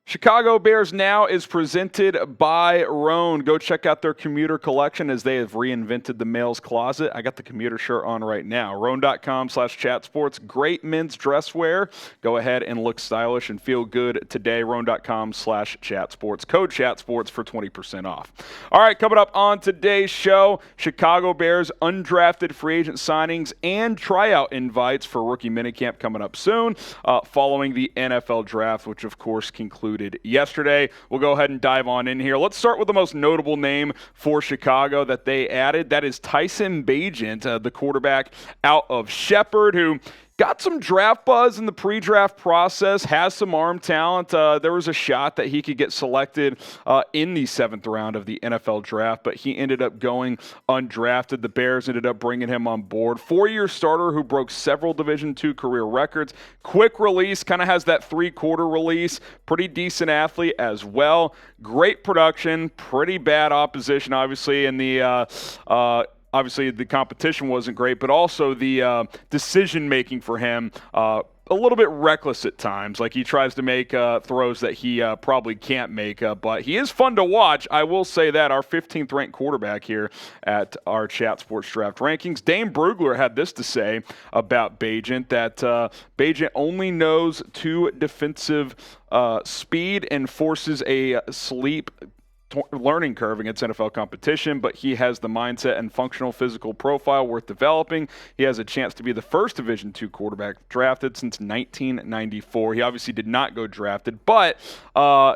Chicago Bears Now is presented by Roan. Go check out their commuter collection as they have reinvented the male's closet. I got the commuter shirt on right now. Roan.com/chatsports. Great men's dress wear. Go ahead and look stylish and feel good today. Roan.com/chatsports. Code chatsports for 20% off. All right, coming up on today's show, Chicago Bears undrafted free agent signings and tryout invites for rookie minicamp coming up soon, following the NFL draft, which of course concluded yesterday. We'll go ahead and dive on in here. Let's start with the most notable name for Chicago that they added. That is Tyson Bagent, the quarterback out of Shepherd, who got some draft buzz in the pre-draft process, has some arm talent. There was a shot that he could get selected in the 7th round of the NFL draft, but he ended up going undrafted. The Bears ended up bringing him on board. 4-year starter who broke several Division II career records. Quick release, kind of has that three-quarter release. Pretty decent athlete as well. Great production, pretty bad opposition, obviously, in the obviously, the competition wasn't great, but also the decision-making for him, a little bit reckless at times. Like, he tries to make throws that he probably can't make, but he is fun to watch. I will say that. Our 15th ranked quarterback here at our Chat Sports Draft rankings, Dane Brugler, had this to say about Bagent, that Bagent only knows 2 defensive speed and forces a sleep learning curve against NFL competition, but he has the mindset and functional physical profile worth developing. He has a chance to be the first Division II quarterback drafted since 1994. He obviously did not go drafted, but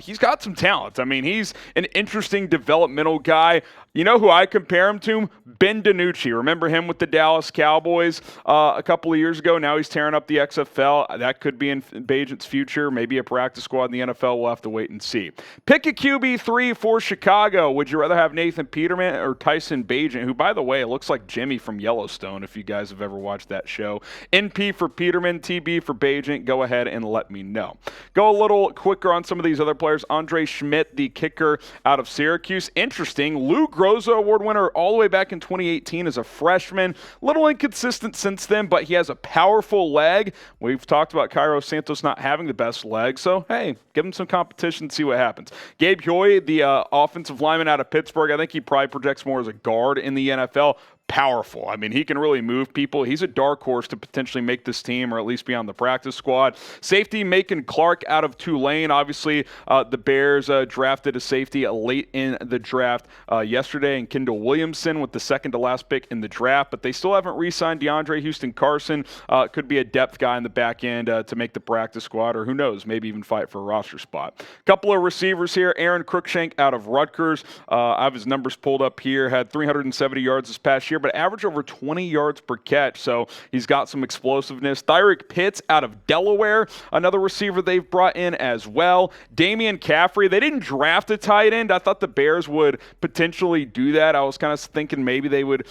he's got some talent. I mean, he's an interesting developmental guy. You know who I compare him to? Ben DiNucci. Remember him with the Dallas Cowboys a couple of years ago? Now he's tearing up the XFL. That could be in Bagent's future. Maybe a practice squad in the NFL. We'll have to wait and see. Pick a QB3 for Chicago. Would you rather have Nathan Peterman or Tyson Bagent, who, by the way, looks like Jimmy from Yellowstone, if you guys have ever watched that show. NP for Peterman, TB for Bagent. Go ahead and let me know. Go a little quicker on some of these other players. Szmyt, the kicker out of Syracuse. Interesting. Lou Groza Award winner all the way back in 2018 as a freshman. Little inconsistent since then, but he has a powerful leg. We've talked about Cairo Santos not having the best leg, so hey, give him some competition and see what happens. Gabe Houy, the offensive lineman out of Pittsburgh, I think he probably projects more as a guard in the NFL. Powerful. I mean, he can really move people. He's a dark horse to potentially make this team or at least be on the practice squad. Safety, Macon Clark out of Tulane. Obviously, the Bears drafted a safety late in the draft yesterday, and Kendall Williamson with the second to last pick in the draft, but they still haven't re-signed DeAndre Houston Carson. Could be a depth guy in the back end to make the practice squad, or who knows, maybe even fight for a roster spot. Couple of receivers here. Aron Cruickshank out of Rutgers. I have his numbers pulled up here. Had 370 yards this past year, but average over 20 yards per catch, so he's got some explosiveness. Thyrick Pitts out of Delaware, another receiver they've brought in as well. Damien Caffrey, they didn't draft a tight end. I thought the Bears would potentially do that. I was kind of thinking maybe they would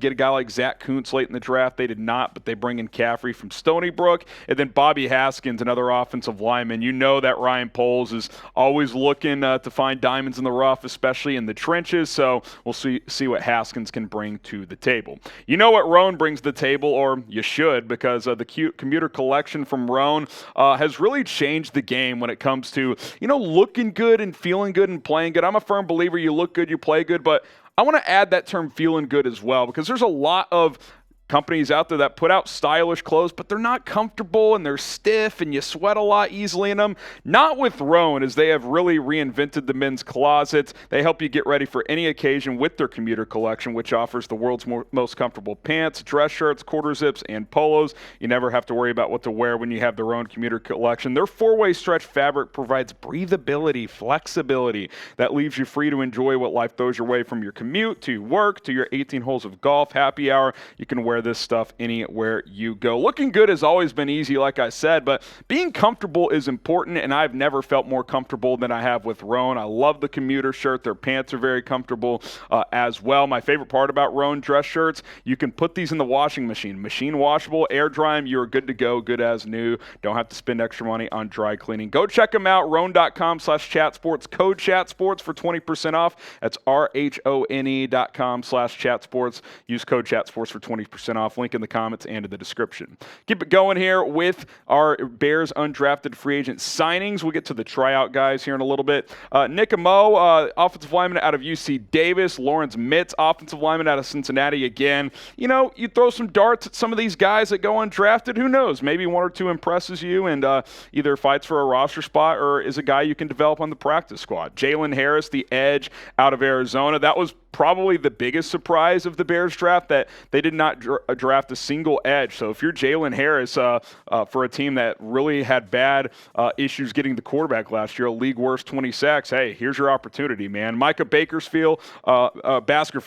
get a guy like Zach Kuntz late in the draft. They did not, but they bring in Caffrey from Stony Brook. And then Bobby Haskins, another offensive lineman. You know that Ryan Poles is always looking to find diamonds in the rough, especially in the trenches, so we'll see what Haskins can bring to the table. You know what Roan brings to the table, or you should, because the commuter collection from Roan has really changed the game when it comes to, you know, looking good and feeling good and playing good. I'm a firm believer you look good, you play good, but I want to add that term feeling good as well, because there's a lot of companies out there that put out stylish clothes, but they're not comfortable and they're stiff and you sweat a lot easily in them. Not with Roan, as they have really reinvented the men's closets. They help you get ready for any occasion with their commuter collection, which offers the world's most comfortable pants, dress shirts, quarter zips, and polos. You never have to worry about what to wear when you have their own commuter collection. Their 4-way stretch fabric provides breathability, flexibility that leaves you free to enjoy what life throws your way, from your commute to work to your 18 holes of golf, happy hour. You can wear this stuff anywhere you go. Looking good has always been easy, like I said, but being comfortable is important, and I've never felt more comfortable than I have with Roan. I love the commuter shirt. Their pants are very comfortable as well. My favorite part about Roan dress shirts, you can put these in the washing machine. Machine washable, air dry them, you're good to go, good as new. Don't have to spend extra money on dry cleaning. Go check them out, roan.com/chatsports. Code chatsports for 20% off. That's RHONE.com/chatsports. Use code chatsports for 20% 10% off. Link in the comments and in the description. Keep it going here with our Bears undrafted free agent signings. We'll get to the tryout guys here in a little bit. Nick Amoah, offensive lineman out of UC Davis. Lorenz, offensive lineman out of Cincinnati again. You know, you throw some darts at some of these guys that go undrafted. Who knows? Maybe one or two impresses you and either fights for a roster spot or is a guy you can develop on the practice squad. Jalen Harris, the edge out of Arizona. That was probably the biggest surprise of the Bears draft, that they did not draft a single edge. So if you're Jalen Harris for a team that really had bad issues getting the quarterback last year, a league worst 20 sacks, hey, here's your opportunity, man. Micah Baskerville, linebacker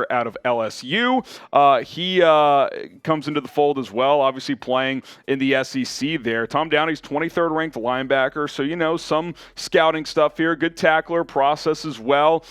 out of LSU. He comes into the fold as well, obviously playing in the SEC there. Tom Downey's 23rd ranked linebacker, so you know, some scouting stuff here. Good tackler, process as well.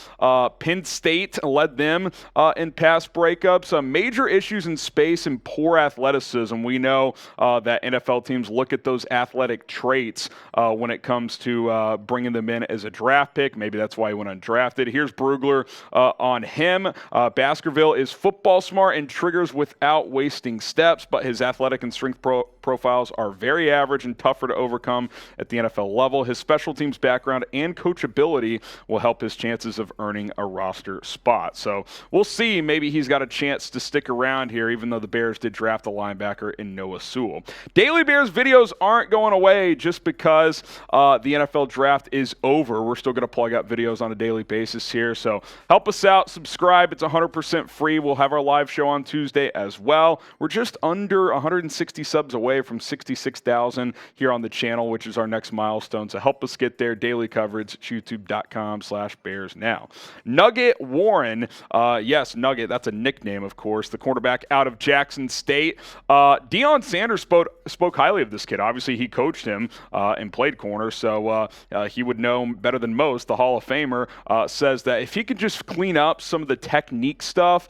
Penn State led them in pass breakups. Major issues in space and poor athleticism. We know that NFL teams look at those athletic traits when it comes to bringing them in as a draft pick. Maybe that's why he went undrafted. Here's Brugler on him. Baskerville is football smart and triggers without wasting steps, but his athletic and strength profiles are very average and tougher to overcome at the NFL level. His special teams background and coachability will help his chances of earning a roster spot. So we'll see. Maybe he's got a chance to stick around here, even though the Bears did draft a linebacker in Noah Sewell. Daily Bears videos aren't going away just because the NFL draft is over. We're still going to plug out videos on a daily basis here. So help us out. Subscribe. It's 100% free. We'll have our live show on Tuesday as well. We're just under 160 subs away from 66,000 here on the channel, which is our next milestone. So help us get there. Daily coverage, youtube.com/BearsNow. Nugget Warren, yes, Nugget, that's a nickname, of course, the cornerback out of Jackson State. Deion Sanders spoke highly of this kid. Obviously, he coached him and played corner, so he would know better than most. The Hall of Famer says that if he could just clean up some of the technique stuff,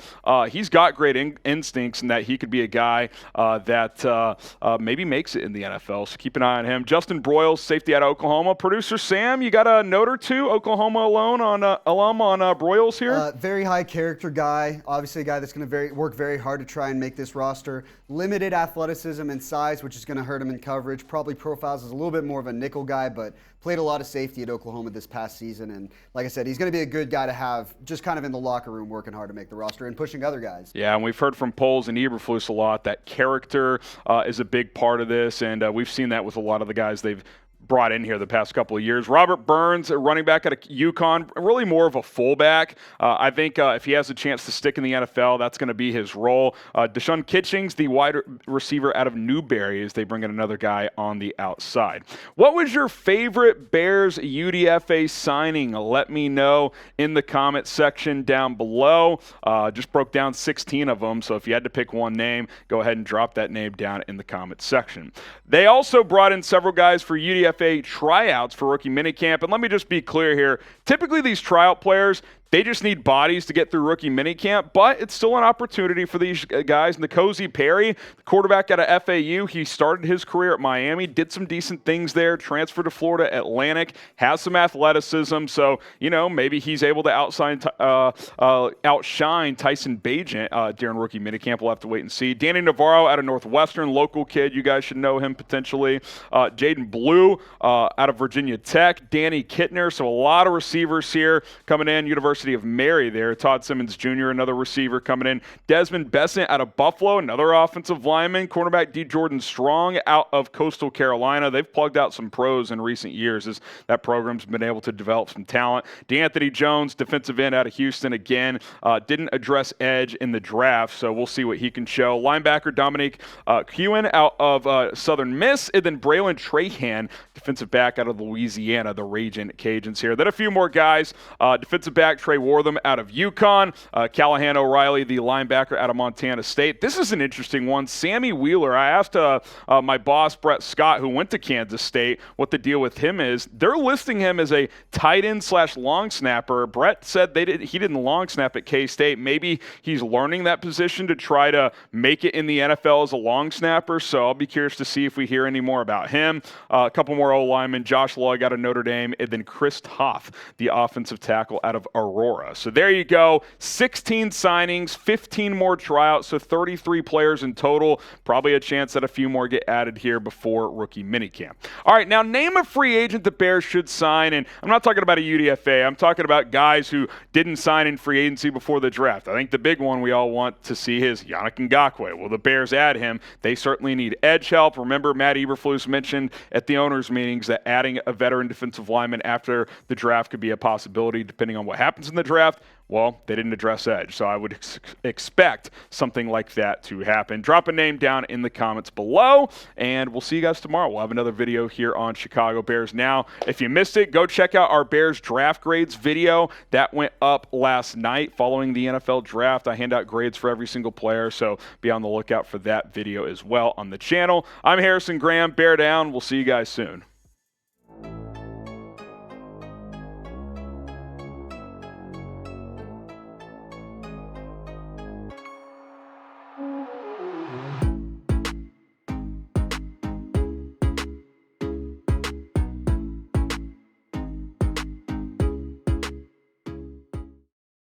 he's got great instincts and that he could be a guy that maybe makes it in the NFL, so keep an eye on him. Justin Broiles, safety out of Oklahoma. Producer Sam, you got a note or two, Oklahoma alum on Broiles here? Very high character guy. Obviously a guy that's going to work very hard to try and make this roster. Limited athleticism and size, which is going to hurt him in coverage. Probably profiles as a little bit more of a nickel guy, but played a lot of safety at Oklahoma this past season. And like I said, he's going to be a good guy to have just kind of in the locker room working hard to make the roster and pushing other guys. Yeah, and we've heard from Poles and Eberflus a lot that character is a big part of this, and we've seen that with a lot of the guys they've brought in here the past couple of years. Robert Burns, a running back out of UConn, really more of a fullback. I think if he has a chance to stick in the NFL, that's going to be his role. Deshun Kitchings, the wide receiver out of Newberry, as they bring in another guy on the outside. What was your favorite Bears UDFA signing? Let me know in the comment section down below. Just broke down 16 of them, so if you had to pick one name, go ahead and drop that name down in the comment section. They also brought in several guys for UDFA tryouts for rookie minicamp. And let me just be clear here. Typically these tryout players, they just need bodies to get through rookie minicamp, but it's still an opportunity for these guys. N'Kosi Perry, the quarterback out of FAU, he started his career at Miami, did some decent things there, transferred to Florida Atlantic, has some athleticism, so, you know, maybe he's able to outshine Tyson Bagent during rookie minicamp. We'll have to wait and see. Danny Navarro out of Northwestern, local kid. You guys should know him potentially. Jaden Blue out of Virginia Tech. Danny Kittner, so a lot of receivers here coming in. University of Mary there. Todd Simmons Jr., another receiver coming in. Desmond Besant out of Buffalo, another offensive lineman. Cornerback D. Jordan Strong out of Coastal Carolina. They've plugged out some pros in recent years as that program's been able to develop some talent. D'Anthony Jones, defensive end out of Houston again. Didn't address edge in the draft, so we'll see what he can show. Linebacker Dominique Houy out of Southern Miss, and then Braylon Trahan, defensive back out of Louisiana, the Raging Cajuns here. Then a few more guys. Defensive back Trey Wortham out of UConn. Callahan O'Reilly, the linebacker out of Montana State. This is an interesting one. Sammy Wheeler. I asked my boss, Brett Scott, who went to Kansas State, what the deal with him is. They're listing him as a tight end / long snapper. Brett said he didn't long snap at K-State. Maybe he's learning that position to try to make it in the NFL as a long snapper, so I'll be curious to see if we hear any more about him. A couple more O-linemen. Josh Lloyd out of Notre Dame, and then Chris Toth, the offensive tackle out of Aurora. Aurora. So there you go. 16 signings, 15 more tryouts, so 33 players in total. Probably a chance that a few more get added here before rookie minicamp. All right, now name a free agent the Bears should sign, and I'm not talking about a UDFA. I'm talking about guys who didn't sign in free agency before the draft. I think the big one we all want to see is Yannick Ngakoue. Will the Bears add him? They certainly need edge help. Remember, Matt Eberflus mentioned at the owners' meetings that adding a veteran defensive lineman after the draft could be a possibility depending on what happens in the draft. Well, they didn't address edge, so I would expect something like that to happen. Drop a name down in the comments below, and we'll see you guys tomorrow. We'll have another video here on Chicago Bears Now. If you missed it, go check out our Bears draft grades video. That went up last night following the NFL draft. I hand out grades for every single player, so be on the lookout for that video as well on the channel. I'm Harrison Graham, Bear Down. We'll see you guys soon.